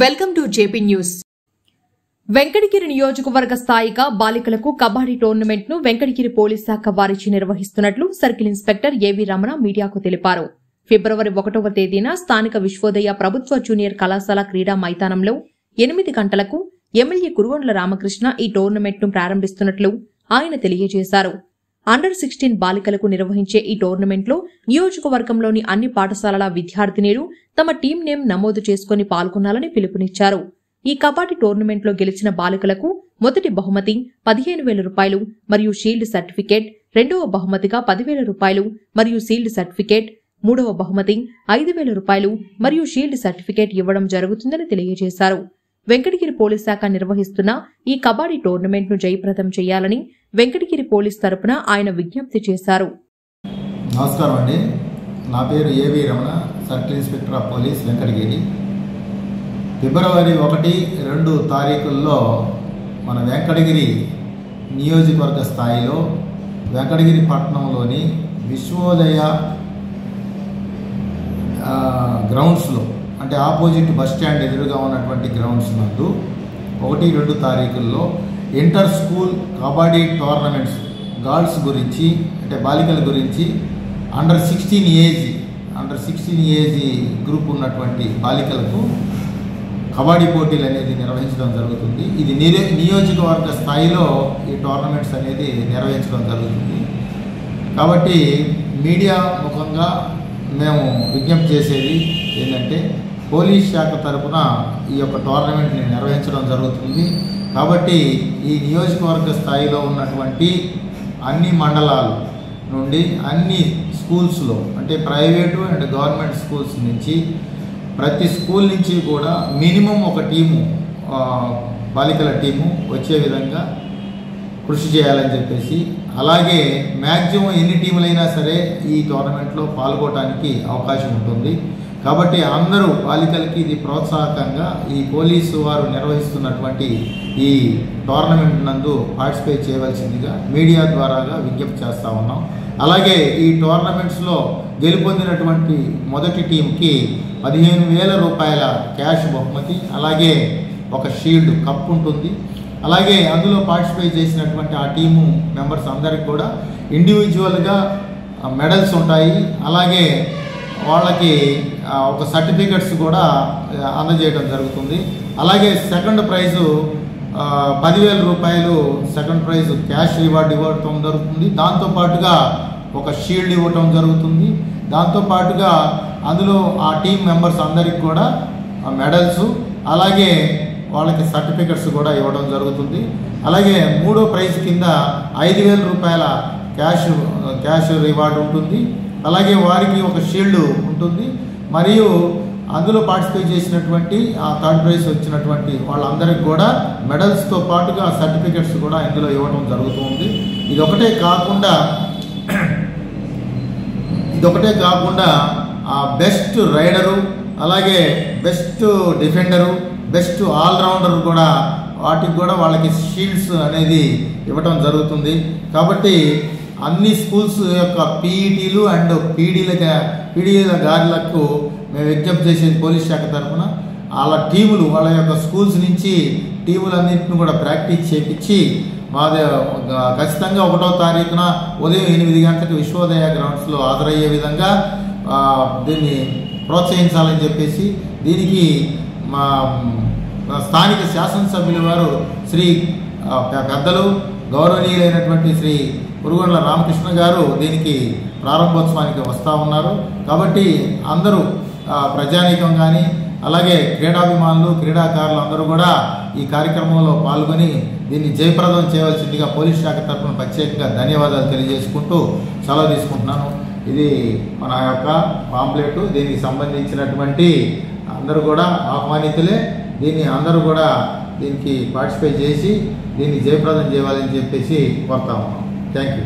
Welcome to JP news. Venkatagiri నియోజకవర్గ స్థాయిగా బాలికలకు కబడ్డీ టోర్నమెంట్ ను వెంకటగిరి పోలీస్ శాఖ వారిచే నిర్వహిస్తున్నట్లు సర్కిల్ ఇన్స్పెక్టర్ ఏవి రమణ మీడియాకు తెలిపారు. ఫిబ్రవరి 1వ తేదీన స్థానిక విశ్వోదయ ప్రభుత్వ జూనియర్ కళాశాల క్రీడా మైదానంలో 8 గంటలకు ఎమ్మెల్యే కురుగొండ్ల రామకృష్ణ ఈ టోర్నమెంట్ ను ప్రారంభిస్తున్నట్లు ఆయన తెలియజేశారు. అండర్-16 బాలికలకు నిర్వహించే ఈ టోర్నమెంట్ లో నియోజకవర్గంలోని అన్ని పాఠశాలల విద్యార్థినీలు తమ టీం నేమ్ నమోదు చేసుకుని పాల్గొనాలని పిలుపునిచ్చారు. ఈ కబడ్డీ టోర్నమెంట్ లో గెలిచిన బాలికలకు మొదటి బహుమతి 15,000 రూపాయలు మరియు షీల్డ్ సర్టిఫికేట్, రెండవ బహుమతిగా 10,000 రూపాయలు మరియు షీల్డ్ సర్టిఫికేట్, మూడవ బహుమతి 5,000 రూపాయలు మరియు షీల్డ్ సర్టిఫికేట్ ఇవ్వడం జరుగుతుందని తెలియజేశారు. వెంకటగిరి పోలీస్ శాఖ నిర్వహిస్తున్న ఈ కబడ్డీ టోర్నమెంట్ ను జయప్రదం చేయాలని వెంకటగిరి పోలీస్ తరపున ఆయన విజ్ఞప్తి చేశారు. నమస్కారం అండి. నా పేరు A V Ramana, circle inspector of police Venkatagiri. ఫిబ్రవరి 1, 2 తారీఖుల్లో మన వెంకటగిరి నియోజకవర్గ స్థాయిలో వెంకటగిరి పట్టణంలోని విశ్వోదయ గ్రౌండ్స్లో, అంటే ఆపోజిట్ బస్ స్టాండ్ ఎదురుగా ఉన్నటువంటి గ్రౌండ్స్ నందు 1, 2 తారీఖుల్లో inter school kabaddi tournaments girls గురించి, అంటే బాలికల గురించి అండర్-16 ఏజ్ గ్రూప్ ఉన్నటువంటి బాలికలకు కబడ్డీ పోటీలు అనేది నిర్వహించడం జరుగుతుంది. ఇది నియోజకవర్గ స్థాయిలో ఈ టోర్నమెంట్స్ అనేది నిర్వహించడం జరుగుతుంది. కాబట్టి మీడియా ముఖంగా మేము విజ్ఞప్తి చేసేది ఏంటంటే, పోలీస్ శాఖ తరఫున ఈ యొక్క టోర్నమెంట్ని నిర్వహించడం జరుగుతుంది. కాబట్టి ఈ నియోజకవర్గ స్థాయిలో ఉన్నటువంటి అన్ని మండలాల నుండి అన్ని స్కూల్స్లో, అంటే ప్రైవేటు అండ్ గవర్నమెంట్ స్కూల్స్ నుంచి ప్రతి స్కూల్ నుంచి కూడా మినిమం ఒక టీము, బాలికల టీము వచ్చే విధంగా కృషి చేయాలని చెప్పేసి, అలాగే మ్యాక్సిమం ఎన్ని టీములైనా సరే ఈ టోర్నమెంట్లో పాల్గొనడానికి అవకాశం ఉంటుంది. కాబట్టి అందరూ బాలికలకి ఇది ప్రోత్సాహకంగా ఈ పోలీసు వారు నిర్వహిస్తున్నటువంటి ఈ టోర్నమెంట్ నందు పార్టిసిపేట్ చేయవలసిందిగా మీడియా ద్వారాగా విజ్ఞప్తి చేస్తూ ఉన్నాం. అలాగే ఈ టోర్నమెంట్స్లో గెలుపొందినటువంటి మొదటి టీంకి 15,000 రూపాయల క్యాష్ బహుమతి, అలాగే ఒక షీల్డ్ కప్ ఉంటుంది. అలాగే అందులో పార్టిసిపేట్ చేసినటువంటి ఆ టీము మెంబర్స్ అందరికి కూడా ఇండివిజువల్గా మెడల్స్ ఉంటాయి. అలాగే వాళ్ళకి ఒక సర్టిఫికెట్స్ కూడా అందజేయడం జరుగుతుంది. అలాగే సెకండ్ ప్రైజు 10,000 రూపాయలు సెకండ్ ప్రైజ్ క్యాష్ రివార్డ్ ఇవ్వటం జరుగుతుంది. దాంతోపాటుగా ఒక షీల్డ్ ఇవ్వటం జరుగుతుంది. దాంతోపాటుగా అందులో ఆ టీం మెంబర్స్ అందరికి కూడా మెడల్స్, అలాగే వాళ్ళకి సర్టిఫికెట్స్ కూడా ఇవ్వడం జరుగుతుంది. అలాగే మూడో ప్రైజ్ కింద 5,000 రూపాయల క్యాష్ రివార్డ్ ఉంటుంది. అలాగే వారికి ఒక షీల్డ్ ఉంటుంది. మరియు అందులో పార్టిసిపేట్ చేసినటువంటి ఆ థర్డ్ ప్రైజ్ వచ్చినటువంటి వాళ్ళందరికీ కూడా మెడల్స్తో పాటుగా సర్టిఫికెట్స్ కూడా ఇందులో ఇవ్వడం జరుగుతుంది. ఇదొకటే కాకుండా ఆ బెస్ట్ రైడరు, అలాగే బెస్ట్ డిఫెండరు, బెస్ట్ ఆల్రౌండర్ కూడా, వాటికి కూడా వాళ్ళకి షీల్డ్స్ అనేది ఇవ్వడం జరుగుతుంది. కాబట్టి అన్ని స్కూల్స్ యొక్క పీఈటీలు అండ్ పీడీల గారులకు మేము విజ్ఞప్తి చేసేది పోలీస్ శాఖ తరఫున, వాళ్ళ యొక్క స్కూల్స్ నుంచి టీములన్నింటిని కూడా ప్రాక్టీస్ చేయించి ఖచ్చితంగా 1వ తారీఖున ఉదయం 8 గంటలకు విశ్వోదయ గ్రౌండ్స్లో హాజరయ్యే విధంగా దీన్ని ప్రోత్సహించాలని చెప్పేసి, దీనికి మా స్థానిక శాసనసభ్యుల వారు శ్రీ పెద్దలు గౌరవనీయులైనటువంటి శ్రీ కురుగొండ్ల రామకృష్ణ గారు దీనికి ప్రారంభోత్సవానికి వస్తూ ఉన్నారు. కాబట్టి అందరూ ప్రజానీకం కానీ, అలాగే క్రీడాభిమానులు, క్రీడాకారులు అందరూ కూడా ఈ కార్యక్రమంలో పాల్గొని దీన్ని జయప్రదం చేయవలసిందిగా పోలీస్ శాఖ తరఫున ప్రత్యేకంగా ధన్యవాదాలు తెలియజేసుకుంటూ సెలవు తీసుకుంటున్నాను. ఇది మన యొక్క పాంప్లెట్. దీనికి సంబంధించినటువంటి అందరూ కూడా ఆహ్వానితులే. అందరూ కూడా దీనికి పార్టిసిపేట్ చేసి దీన్ని జయప్రదం చేయాలని చెప్పేసి కోరుతా ఉన్నాం. Thank you.